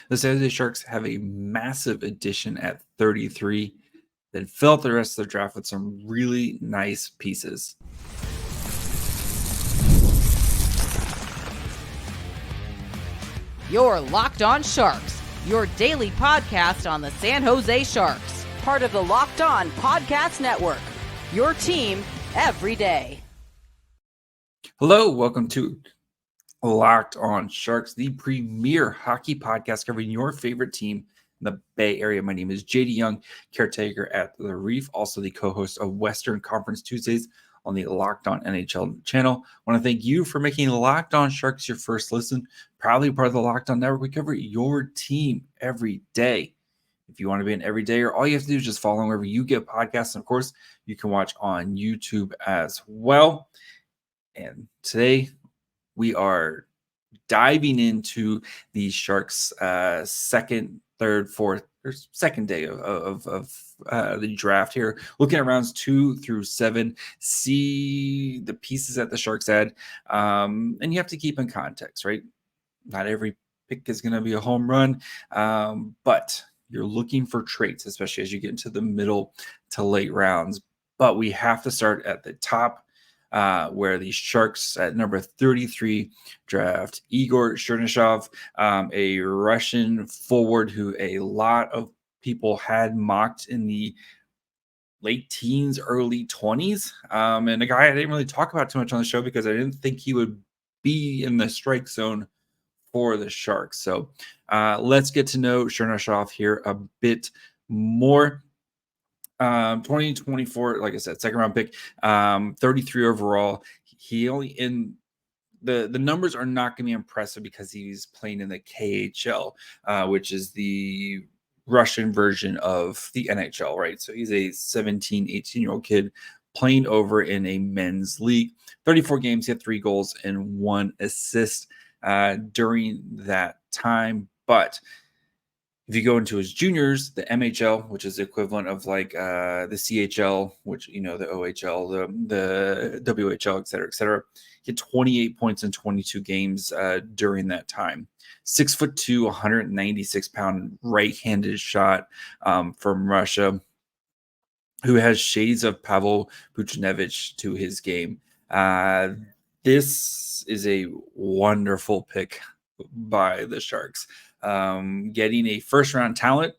The San Jose Sharks have a massive addition at 33, then fill out the rest of the draft with some really nice pieces. You're Locked On Sharks, your daily podcast on the San Jose Sharks, part of the Locked On Podcast Network, your team every day. Hello, welcome to Locked On Sharks, the premier hockey podcast covering your favorite team in the Bay Area. My name is JD Young, caretaker at The Reef, also the co-host of Western Conference Tuesdays on the Locked On NHL channel. I want to thank you for making Locked On Sharks your first listen. Proudly part of the Locked On Network. We cover your team every day. If you want to be an everydayer, all you have to do is just follow wherever you get podcasts. And of course, you can watch on YouTube as well. And today we are diving into the Sharks' second day of the draft here, looking at rounds 2 through 7, see the pieces that the Sharks add, and you have to keep in context, right? Not every pick is going to be a home run, but you're looking for traits, especially as you get into the middle to late rounds. But we have to start at the top, where the Sharks at number 33 draft Igor Chernyshov, a Russian forward who a lot of people had mocked in the late teens, early 20s, and a guy I didn't really talk about too much on the show because I didn't think he would be in the strike zone for the Sharks. So let's get to know Chernyshov here a bit more. 2024, like I said, second round pick, 33 overall. He only in the numbers are not going to be impressive because he's playing in the KHL, which is the Russian version of the NHL, right? So he's a 17, 18-year-old kid playing over in a men's league. 34 games, he had 3 goals and 1 assist during that time. But if you go into his juniors, the MHL, which is the equivalent of like the CHL, which, you know, the OHL, the WHL, et cetera, he had 28 points in 22 games during that time. 6'2", 196-pound right-handed shot from Russia, who has shades of Pavel Buchnevich to his game. This is a wonderful pick by the Sharks. Getting a first-round talent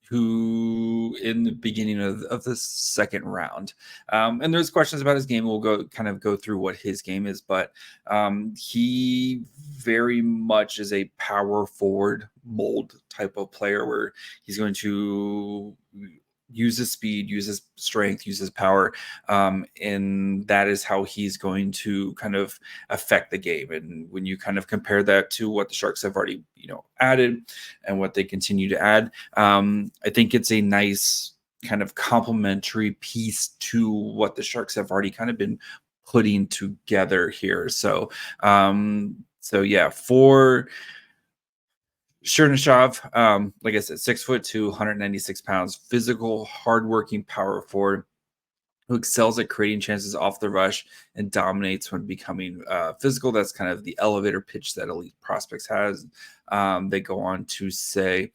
who in the beginning of the second round. And there's questions about his game. We'll go through what his game is, but he very much is a power forward mold type of player where he's going to use his speed, use his strength, use his power, and that is how he's going to kind of affect the game. And when you kind of compare that to what the Sharks have already, added and what they continue to add, I think it's a nice kind of complementary piece to what the Sharks have already kind of been putting together here. So yeah, for Chernyshov, like I said, 6'2", 196 pounds, physical, hardworking power forward who excels at creating chances off the rush and dominates when becoming physical. That's kind of the elevator pitch that elite prospects has. They go on to say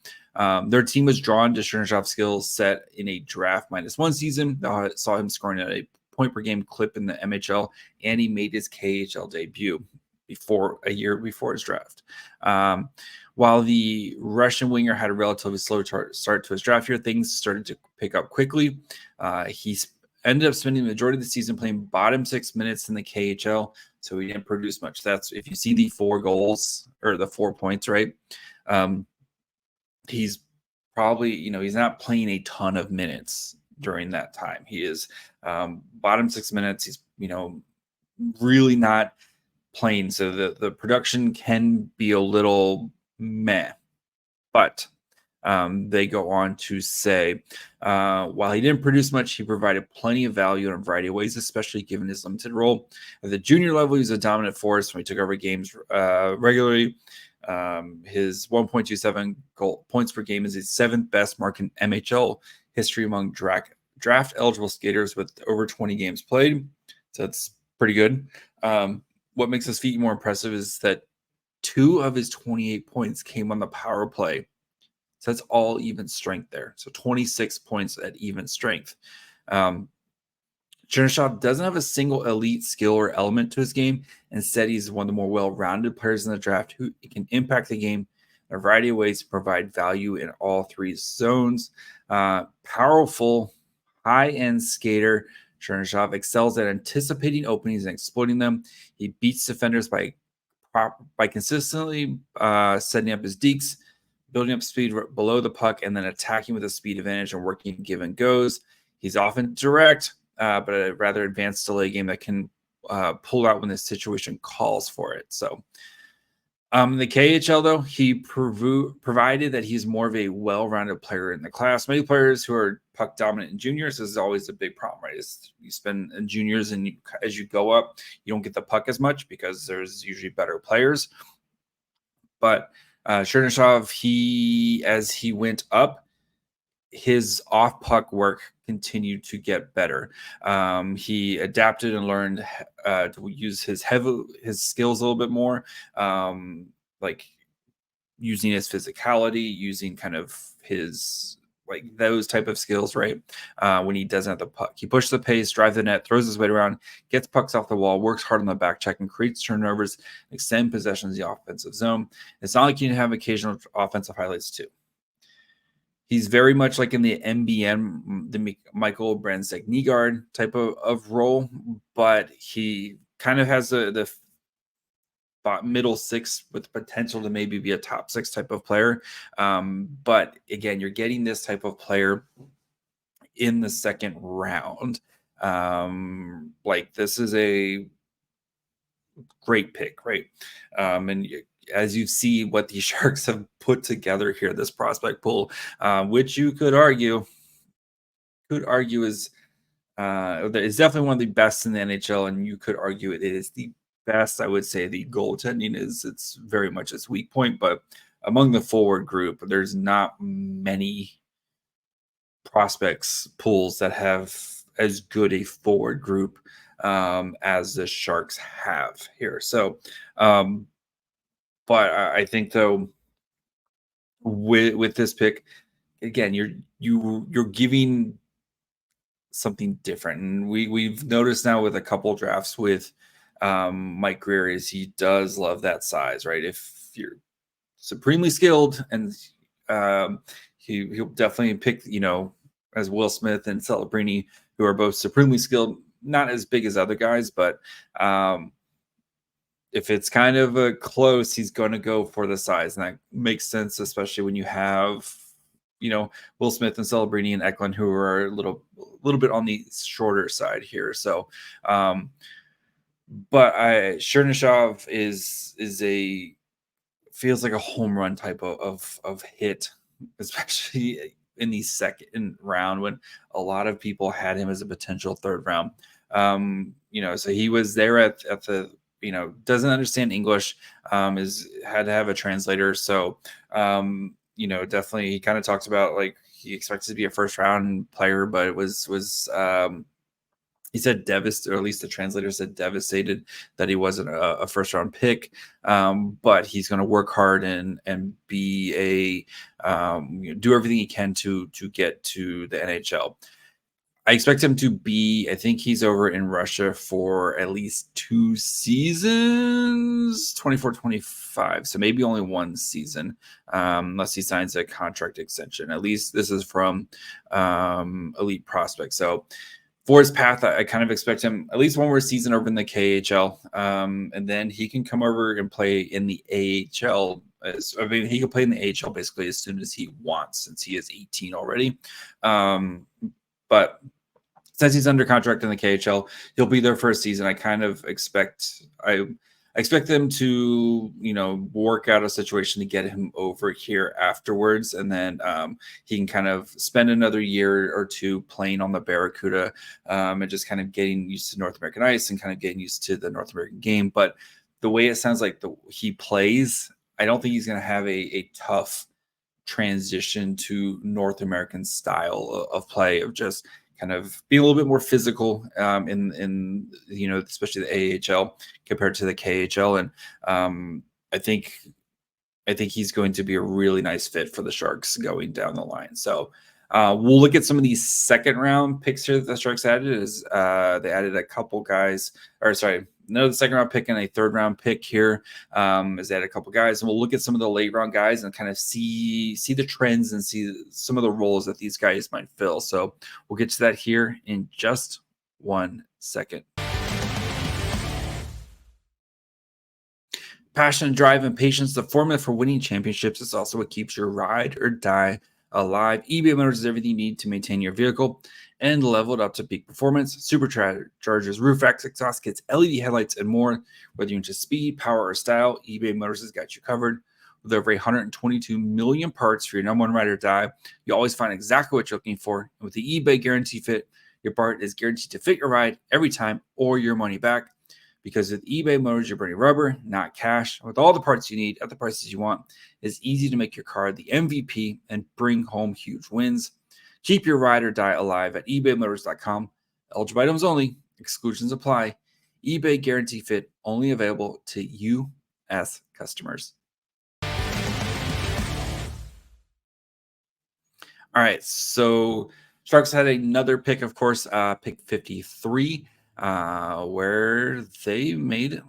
their team was drawn to Chernyshov's skills set in a draft -1 season. Saw him scoring at a point per game clip in the MHL, and he made his KHL debut a year before his draft. While the Russian winger had a relatively slow start to his draft year, things started to pick up quickly. He ended up spending the majority of the season playing bottom 6 minutes in the KHL, so he didn't produce much. That's if you see the 4 goals or the 4 points, right? He's probably, he's not playing a ton of minutes during that time. He is bottom 6 minutes. He's, really not playing. So the production can be a little meh, but they go on to say, while he didn't produce much, he provided plenty of value in a variety of ways, especially given his limited role. At the junior level, he was a dominant force when he took over games regularly. His 1.27 points per game is his 7th best mark in MHL history among draft eligible skaters with over 20 games played. So that's pretty good. What makes his feat more impressive is that 2 of his 28 points came on the power play. So that's all even strength there. So 26 points at even strength. Chernyshov doesn't have a single elite skill or element to his game. Instead, he's one of the more well-rounded players in the draft who can impact the game in a variety of ways to provide value in all 3 zones. Powerful, high-end skater, Chernyshov excels at anticipating openings and exploiting them. He beats defenders by consistently setting up his dekes, building up speed below the puck, and then attacking with a speed advantage and working give and goes. He's often direct, but a rather advanced delay game that can pull out when the situation calls for it. So the KHL, though, he provided that he's more of a well-rounded player in the class. Many players who are puck dominant in juniors, this is always a big problem, right? You spend in juniors, and as you go up, you don't get the puck as much because there's usually better players. But Chernyshov, as he went up, his off-puck work continued to get better. He adapted and learned to use his skills a little bit more, like using his physicality, using kind of his those type of skills, right? When he doesn't have the puck, he pushes the pace, drives the net, throws his weight around, gets pucks off the wall, works hard on the back check, and creates turnovers, extend possessions in the offensive zone. It's not like you can have occasional offensive highlights too. He's very much like in the NBN, the Michael Brandstad-Nygaard type of role, but he kind of has the middle 6 with potential to maybe be a top 6 type of player. But again, you're getting this type of player in the second round. This is a great pick, right? And as you see what the Sharks have put together here, this prospect pool, which you could argue is definitely one of the best in the NHL, and you could argue it is the best. I would say the goaltending it's very much its weak point, but among the forward group, there's not many prospects pools that have as good a forward group as the Sharks have here. So, but I think though with this pick, again, you're giving something different, and we've noticed now with a couple drafts with Mike Grier is he does love that size, right? If you're supremely skilled, and he'll definitely pick, as Will Smith and Celebrini, who are both supremely skilled, not as big as other guys, but if it's kind of a close, he's going to go for the size, and that makes sense, especially when you have, Will Smith and Celebrini and Eklund, who are a little bit on the shorter side here. So, but Chernyshov feels like a home run type of hit, especially in the second round when a lot of people had him as a potential third round. So he was there at the, doesn't understand English, had to have a translator. So, definitely he kind of talks about he expects to be a first round player, but it was he said devastated, or at least the translator said devastated that he wasn't a first round pick. But he's going to work hard and be do everything he can to get to the NHL. I expect him to be, I think he's over in Russia for at least 2 seasons, 24-25. So maybe only 1 season, unless he signs a contract extension. At least this is from Elite Prospects. So for his path, I kind of expect him at least 1 more season over in the KHL. And then he can come over and play in the AHL. He can play in the AHL basically as soon as he wants, since he is 18 already. But since he's under contract in the KHL, he'll be there for a season. I kind of expect them to, work out a situation to get him over here afterwards. And then he can kind of spend another year or 2 playing on the Barracuda and just kind of getting used to North American ice and kind of getting used to the North American game. But the way it sounds like he plays, I don't think he's going to have a tough transition to North American style of play, of just kind of being a little bit more physical in especially the AHL compared to the KHL. And I think he's going to be a really nice fit for the Sharks going down the line. So we'll look at some of these second round picks here that the Sharks added. They added a couple guys, another second round pick and a third round pick here. Is added a couple guys, and we'll look at some of the late round guys and kind of see the trends and see some of the roles that these guys might fill. So we'll get to that here in just 1 second. Passion, drive, and patience, the formula for winning championships, is also what keeps your ride or die alive. eBay Motors is everything you need to maintain your vehicle and level it up to peak performance. Superchargers, roof racks, exhaust kits, LED headlights, and more. Whether you're into speed, power, or style, eBay Motors has got you covered. With over 122 million parts for your number one ride or die, you always find exactly what you're looking for. And with the eBay Guarantee Fit, your part is guaranteed to fit your ride every time or your money back. Because with eBay Motors, you're burning rubber, not cash. With all the parts you need at the prices you want, it's easy to make your car the MVP and bring home huge wins. Keep your ride or die alive at ebaymotors.com. Eligible items only. Exclusions apply. eBay Guarantee Fit only available to U.S. customers. All right, so Sharks had another pick, of course, pick 53. Where they made,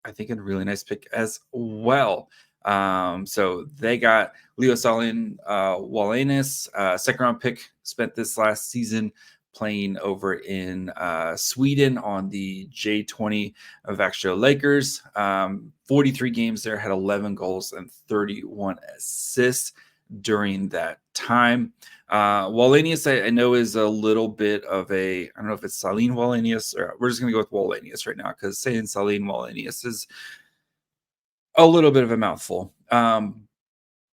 I think, a really nice pick as well. So they got Leo Sahlin Wallenius, second round pick, spent this last season playing over in Sweden on the J20 of Växjö Lakers. 43 games there, had 11 goals and 31 assists during that time. Wallenius, I know, is a little bit of I don't know if it's Sahlin Wallenius, or we're just going to go with Wallenius right now, because saying Sahlin Wallenius is a little bit of a mouthful.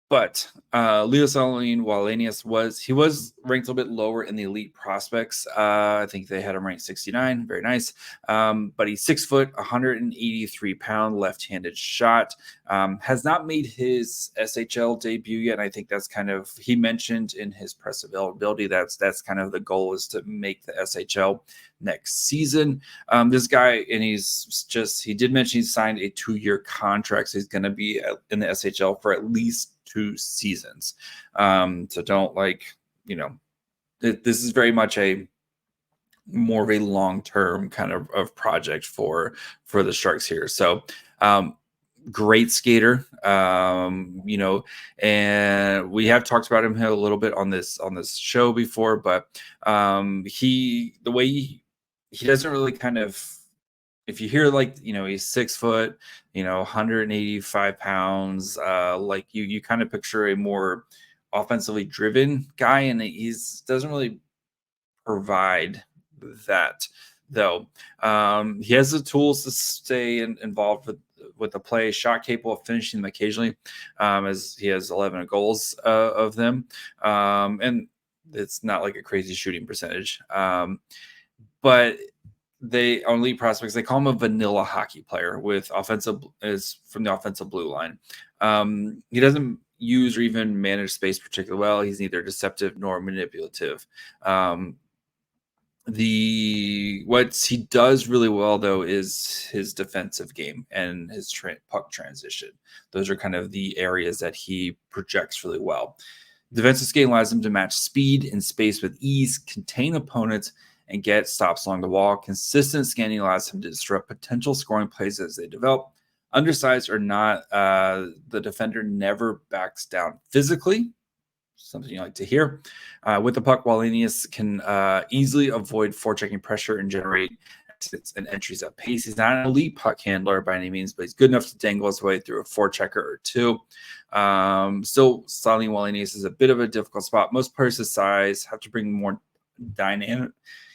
But Leo Sahlin Wallenius was ranked a little bit lower in the elite prospects. I think they had him ranked 69. Very nice. But he's 6 foot, 183-pound left-handed shot. Has not made his SHL debut yet. And I think that's kind of, he mentioned in his press availability, that's kind of the goal, is to make the SHL next season. This guy, and he did mention he signed a 2-year contract. So he's going to be in the SHL for at least 2 seasons. So don't this is very much more of a long-term kind of project for the Sharks here. So great skater, and we have talked about him a little bit on this show before, but he doesn't really kind of, if you hear he's 6 foot, 185 pounds, you kind of picture a more offensively driven guy, and he doesn't really provide that, though. He has the tools to stay involved with the play, shot capable of finishing them occasionally, as he has 11 goals of them, and it's not like a crazy shooting percentage, but they on elite prospects, they call him a vanilla hockey player with is from the offensive blue line. He doesn't use or even manage space particularly well. He's neither deceptive nor manipulative. What he does really well, though, is his defensive game and his puck transition. Those are kind of the areas that he projects really well. Defensive skating allows him to match speed and space with ease, contain opponents, and get stops along the wall. Consistent scanning allows him to disrupt potential scoring plays as they develop. Undersized or not, the defender never backs down physically, something you like to hear. With the puck, Wallenius can easily avoid forechecking pressure and generate exits and entries at pace. He's not an elite puck handler by any means, but he's good enough to dangle his way through a forechecker or two. Still, Sahlin Wallenius is a bit of a difficult spot. Most players his size have to bring more dynamic.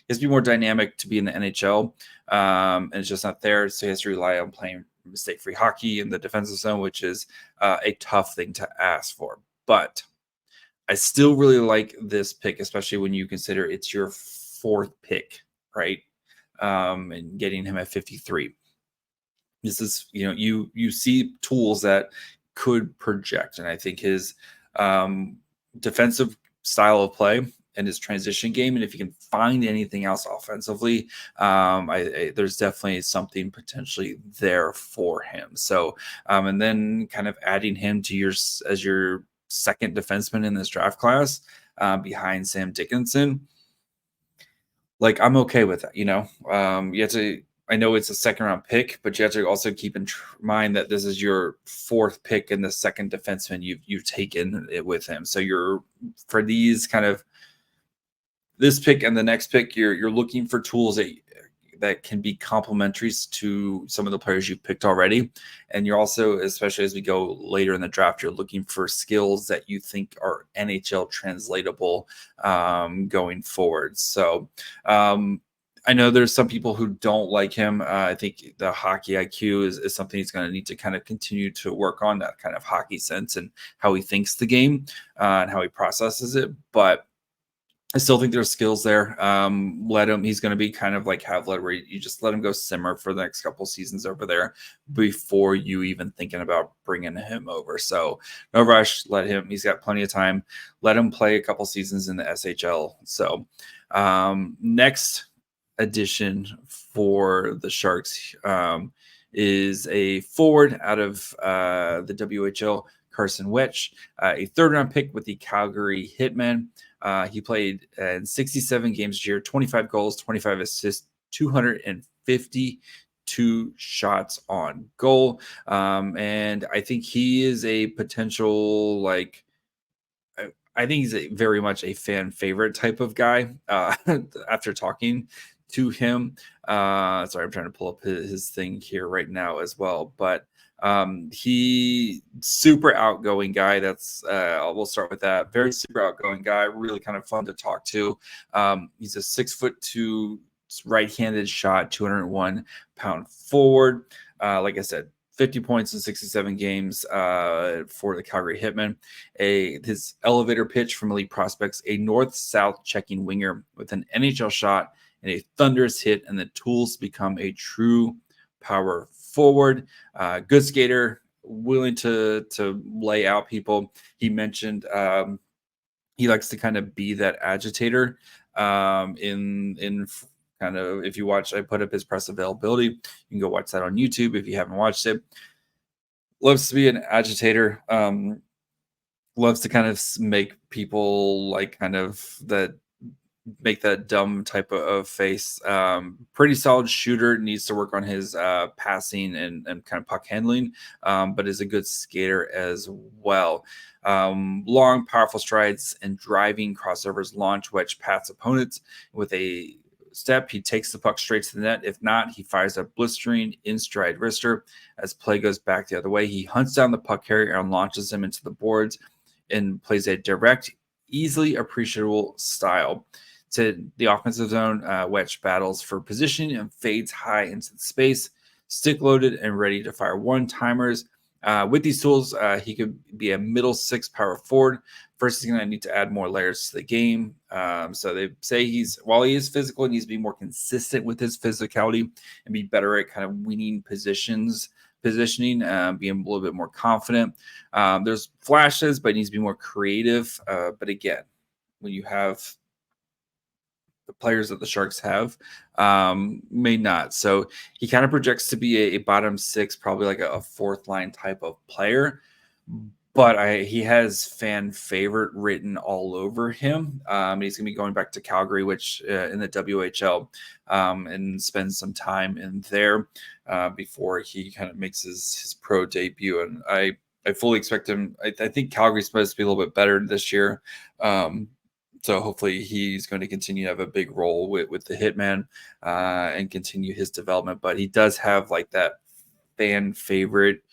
He has to be more dynamic to be in the NHL, and it's just not there. So he has to rely on playing mistake-free hockey in the defensive zone, which is a tough thing to ask for. But I still really like this pick, especially when you consider it's your 4th pick, right? And getting him at 53. This is, you see tools that could project, and I think his defensive style of play and his transition game. And if you can find anything else offensively, there's definitely something potentially there for him. So, and then kind of adding him to as your second defenseman in this draft class, behind Sam Dickinson. Like, I'm okay with that. You have to, I know it's a second round pick, but you have to also keep in mind that this is your fourth pick and the second defenseman you've taken it with him. So for these kind of this pick and the next pick, you're looking for tools that can be complementary to some of the players you've picked already. And you're also, especially as we go later in the draft, you're looking for skills that you think are NHL translatable going forward. So I know there's some people who don't like him. I think the hockey IQ is something he's going to need to kind of continue to work on, that kind of hockey sense and how he thinks the game and how he processes it. But I still think there's skills there. Let him. He's going to be kind of like Havlet, where you just let him go simmer for the next couple seasons over there before you even thinking about bringing him over. So no rush. Let him. He's got plenty of time. Let him play a couple seasons in the SHL. So next addition for the Sharks is a forward out of the WHL, Carson Wetsch, a third-round pick with the Calgary Hitmen. He played in 67 games this year, 25 goals, 25 assists, 252 shots on goal. And I think he is a potential, I think he's very much a fan favorite type of guy after talking to him. Sorry, I'm trying to pull up his thing here right now as well. But he super outgoing guy. We'll start with that. Very super outgoing guy, really kind of fun to talk to. He's a 6'2" right-handed shot, 201-pound forward. Like I said, 50 points in 67 games for the Calgary Hitmen. His elevator pitch from elite prospects, a north-south checking winger with an NHL shot and a thunderous hit, and the tools to become a true power forward. Good skater, willing to lay out people. He mentioned he likes to kind of be that agitator in kind of, if you watch, I put up his press availability. You can go watch that on YouTube if you haven't watched it. Loves to be an agitator. Loves to kind of make people make that dumb type of face. Pretty solid shooter, needs to work on his passing and kind of puck handling, but is a good skater as well. Long, powerful strides and driving crossovers launch Wetsch pats opponents with a step. He takes the puck straight to the net. If not, he fires a blistering in-stride wrister. As play goes back the other way, he hunts down the puck carrier and launches him into the boards and plays a direct, easily appreciable style. To the offensive zone, Wetsch battles for position and fades high into the space, stick loaded and ready to fire one-timers. With these tools, he could be a middle six power forward. First, he's going to need to add more layers to the game. So they say while he is physical, he needs to be more consistent with his physicality and be better at kind of winning positioning, being a little bit more confident. There's flashes, but he needs to be more creative. But again, when you have the players that the Sharks have, may not. So he kind of projects to be a bottom six, probably like a fourth line type of player. But he has fan favorite written all over him. He's going to be going back to Calgary, which in the WHL, and spend some time in there before he kind of makes his pro debut. And I fully expect him. I think Calgary's supposed to be a little bit better this year. So hopefully he's going to continue to have a big role with the Hitman and continue his development. But he does have like that fan favorite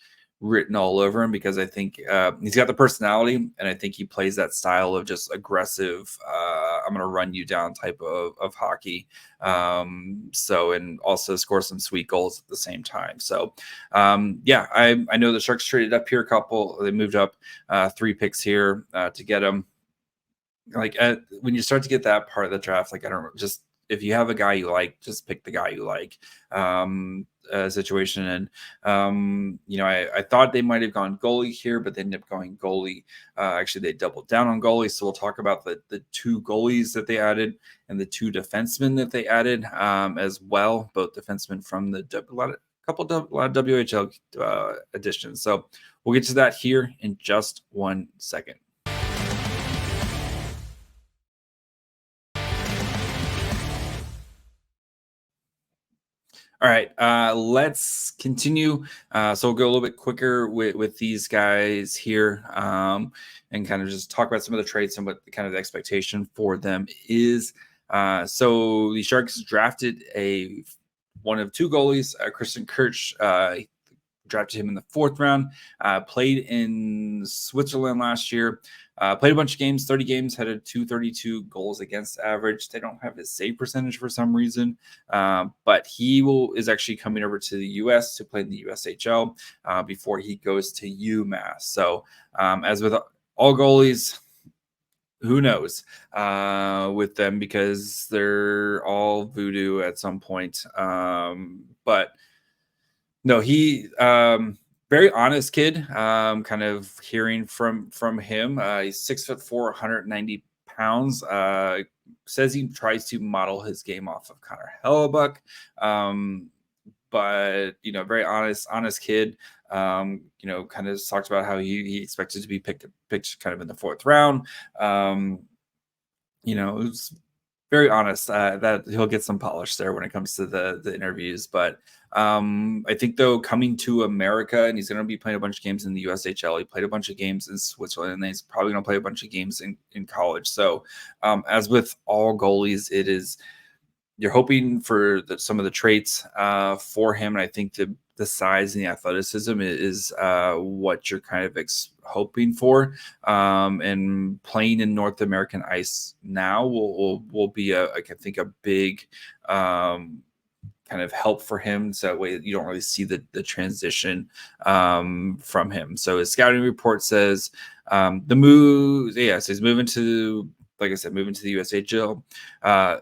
written all over him because I think he's got the personality, and I think he plays that style of just aggressive, I'm going to run you down type of hockey. And also score some sweet goals at the same time. So I know the Sharks traded up here a couple. They moved up 3 picks here to get him. When you start to get that part of the draft, I don't just if you have a guy you like, just pick the guy you like. Situation. And I thought they might have gone goalie here, but they ended up going goalie. Actually, they doubled down on goalie. So we'll talk about the 2 goalies that they added and the 2 defensemen that they added as well. Both defensemen from the a lot of WHL additions. So we'll get to that here in just 1 second. All right, let's continue. So we'll go a little bit quicker with these guys here and kind of just talk about some of the traits and what the kind of the expectation for them is. So the Sharks drafted one of 2 goalies, Christian Kirsch. Drafted him in the 4th round, played in Switzerland last year, played a bunch of games, 30 games, had a 232 goals against average. They don't have his save percentage for some reason, but he is actually coming over to the U.S. to play in the USHL before he goes to UMass. So as with all goalies, who knows with them, because they're all voodoo at some point. But no, he very honest kid. Kind of hearing from him. He's 6'4", 190 pounds. Says he tries to model his game off of Connor Hellebuck. But very honest kid. Kind of talked about how he expected to be picked kind of in the 4th round. It was very honest that he'll get some polish there when it comes to the interviews. But I think, though, coming to America, and he's going to be playing a bunch of games in the USHL. He played a bunch of games in Switzerland, and he's probably going to play a bunch of games in college. So as with all goalies, you're hoping for some of the traits for him. And I think the size and the athleticism is what you're kind of hoping for. And playing in North American ice now will be I think a big kind of help for him. So that way you don't really see the transition from him. So his scouting report says so he's moving to, like I said, moving to the USHL.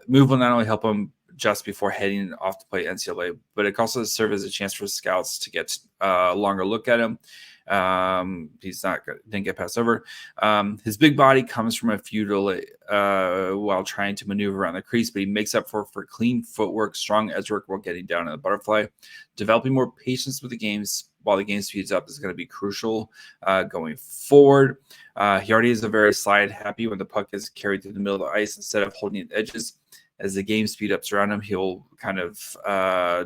Move will not only help him just before heading off to play NCAA, but it also serves as a chance for scouts to get a longer look at him. Didn't get passed over. His big body comes from a few while trying to maneuver around the crease, but he makes up for clean footwork, strong edge work while getting down in the butterfly. Developing more patience with the games while the game speeds up is going to be crucial going forward. He already is a very slide happy when the puck is carried through the middle of the ice instead of holding at edges. As the game speed ups around him, he'll kind of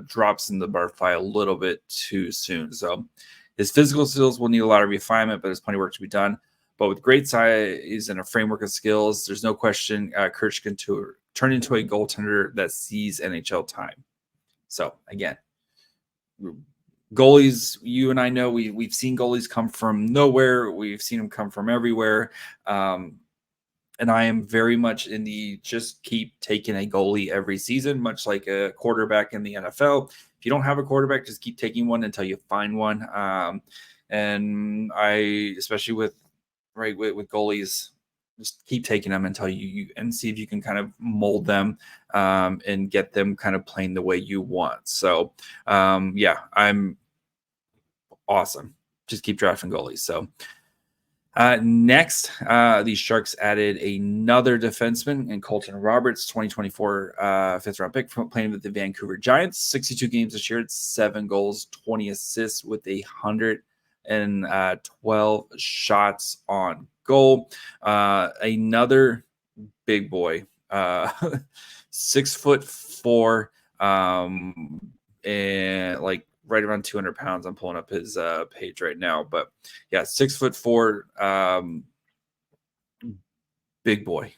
drops in the butterfly a little bit too soon. So his physical skills will need a lot of refinement, but there's plenty of work to be done. But with great size and a framework of skills, there's no question Kirsch can turn into a goaltender that sees NHL time. So again, goalies, you and I know we've seen goalies come from nowhere. We've seen them come from everywhere. And I am very much in the just keep taking a goalie every season, much like a quarterback in the NFL. If you don't have a quarterback, just keep taking one until you find one. And I, especially with goalies, just keep taking them until you and see if you can kind of mold them and get them kind of playing the way you want. So, I'm awesome. Just keep drafting goalies. So, next, the Sharks added another defenseman in Colton Roberts, 2024 5th round pick, playing with the Vancouver Giants. 62 games this year, 7 goals, 20 assists with 112 shots on goal. Another big boy, 6'4", and like right around 200 pounds. I'm pulling up his page right now, but yeah, 6'4", big boy.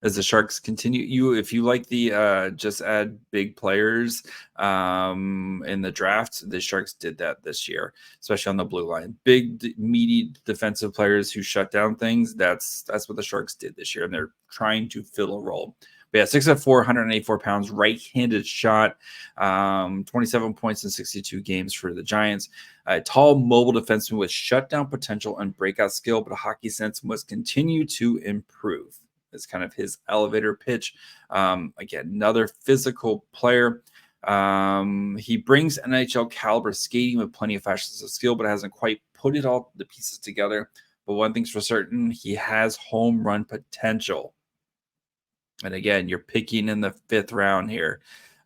As the Sharks continue, if you like the just add big players in the draft, the Sharks did that this year, especially on the blue line. Big, meaty defensive players who shut down things. That's what the Sharks did this year, and they're trying to fill a role. But yeah, 6'4", 184 pounds, right-handed shot, 27 points in 62 games for the Giants. A tall, mobile defenseman with shutdown potential and breakout skill, but a hockey sense must continue to improve. is kind of his elevator pitch. Again, another physical player. He brings NHL caliber skating with plenty of flashes of skill, but hasn't quite put it all the pieces together. But one thing's for certain, he has home run potential. And again, you're picking in the 5th round here.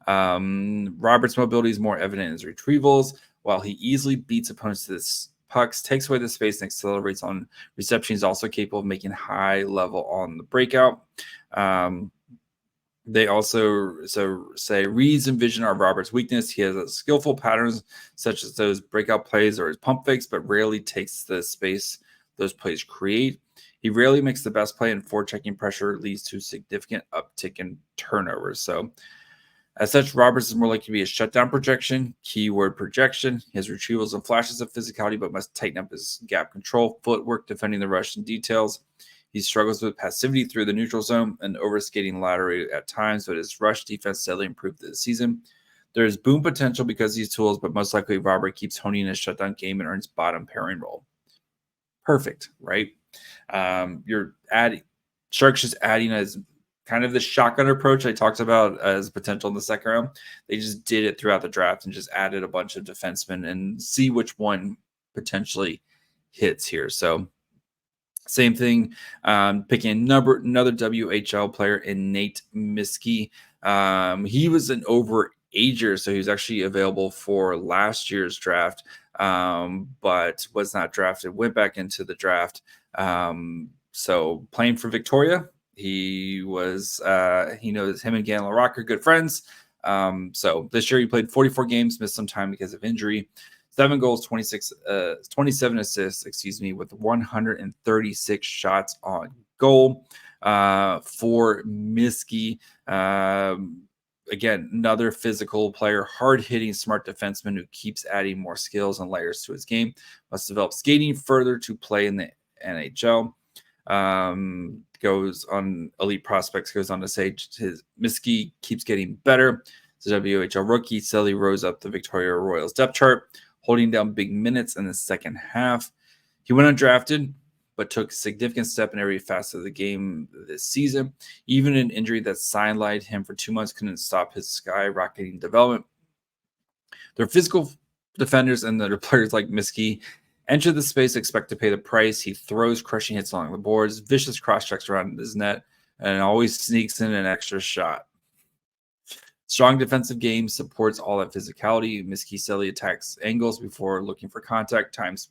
Robert's mobility is more evident in his retrievals, while he easily beats opponents to the pucks, takes away the space, and accelerates on reception. He's also capable of making high level on the breakout. They also say reads and vision are Robert's weakness. He has a skillful patterns such as those breakout plays or his pump fakes, but rarely takes the space those plays create. He rarely makes the best play, and forechecking pressure leads to significant uptick in turnovers. So, as such, Roberts is more likely to be a shutdown projection, keyword projection. He has retrievals and flashes of physicality, but must tighten up his gap control, footwork, defending the rush, and details. He struggles with passivity through the neutral zone and overskating laterally at times, but his rush defense steadily improved this season. There is boom potential because of these tools, but most likely Robert keeps honing his shutdown game and earns bottom pairing role. Perfect, right? You're adding Sharks just adding as kind of the shotgun approach I talked about as potential in the 2nd round. They just did it throughout the draft and just added a bunch of defensemen and see which one potentially hits here. So same thing, picking another WHL player in Nate Misskey. He was an overager, so he was actually available for last year's draft, but was not drafted, went back into the draft. So playing for Victoria, he was, he knows him and Gan LaRock are good friends. So this year he played 44 games, missed some time because of injury. 7 goals, 27 assists, with 136 shots on goal for Misskey. Again, another physical player, hard-hitting, smart defenseman who keeps adding more skills and layers to his game. Must develop skating further to play in the NHL. Goes on Elite Prospects, goes on to say his Misskey keeps getting better. The WHL rookie steadily rose up the Victoria Royals depth chart, holding down big minutes in the second half. He went undrafted, but took a significant step in every facet of the game this season. Even an injury that sidelined him for 2 months couldn't stop his skyrocketing development. They're physical defenders, and the players like Misskey enter the space, expect to pay the price. He throws crushing hits along the boards, vicious cross-checks around his net, and always sneaks in an extra shot. Strong defensive game supports all that physicality. Misskey steadily attacks angles before looking for contact, times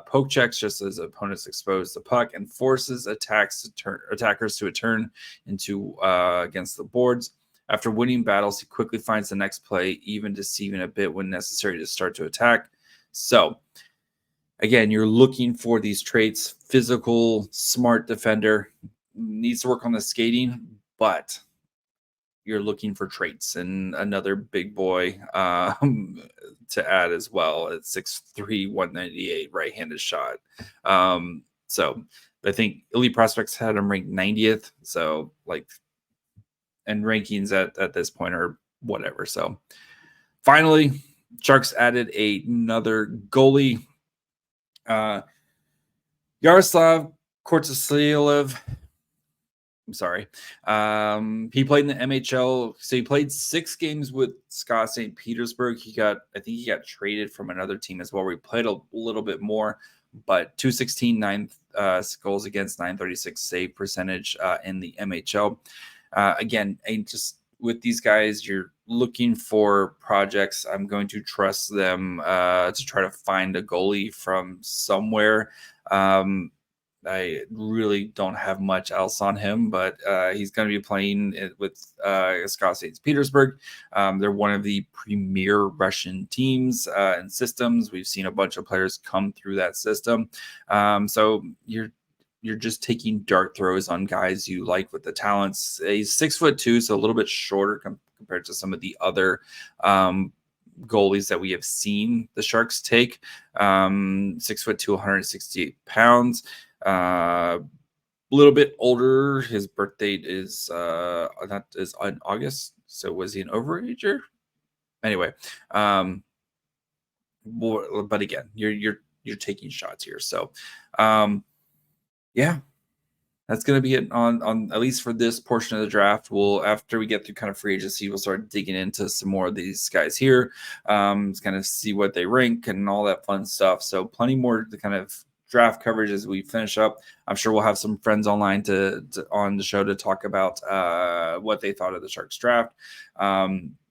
poke checks just as opponents expose the puck, and forces attackers to a turn into against the boards. After winning battles, he quickly finds the next play, even deceiving a bit when necessary to start to attack. So, again, you're looking for these traits. Physical, smart defender, needs to work on the skating, but you're looking for traits. And another big boy to add as well at 6'3", 198, right-handed shot. So I think Elite Prospects had him ranked 90th. So and rankings at this point are whatever. So finally, Sharks added another goalie. Yaroslav Korostelyov. I'm sorry. He played in the MHL. So he played 6 games with SKA St. Petersburg. I think he got traded from another team as well, where he played a little bit more, but 216, 9 goals against, 936 save percentage in the MHL. Again, just with these guys, you're looking for projects. I'm going to trust them to try to find a goalie from somewhere. I really don't have much else on him, but he's going to be playing with SKA St. Petersburg. They're one of the premier Russian teams and systems. We've seen a bunch of players come through that system. So you're just taking dart throws on guys you like with the talents. He's 6'2", so a little bit shorter compared to some of the other goalies that we have seen the Sharks take. 6'2", 168 pounds. A little bit older. His birth date is on August. So was he an overager? Anyway, but again, you're taking shots here. So, yeah, That's going to be it on at least for this portion of the draft. We'll, after we get through kind of free agency, we'll start digging into some more of these guys here, kind of see what they rank and all that fun stuff. So plenty more to kind of draft coverage as we finish up. I'm sure we'll have some friends online to on the show to talk about what they thought of the Sharks draft.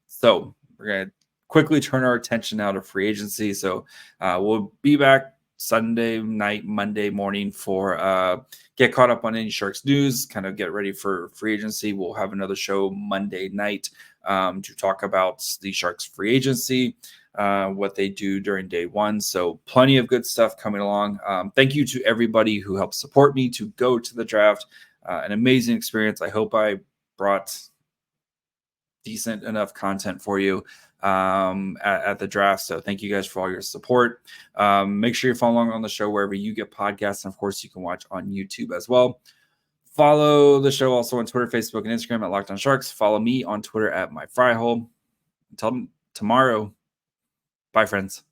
So we're going to quickly turn our attention now to free agency. So we'll be back Sunday night, Monday morning for get caught up on any Sharks news, kind of get ready for free agency. We'll have another show Monday night to talk about the Sharks free agency, what they do during day one. So plenty of good stuff coming along. Thank you to everybody who helped support me to go to the draft. An amazing experience. I hope I brought decent enough content for you at the draft. So thank you guys for all your support. Make sure you follow along on the show wherever you get podcasts. And of course, you can watch on YouTube as well. Follow the show also on Twitter, Facebook, and Instagram at Locked On Sharks. Follow me on Twitter at MyFryhole. Until tomorrow, bye, friends.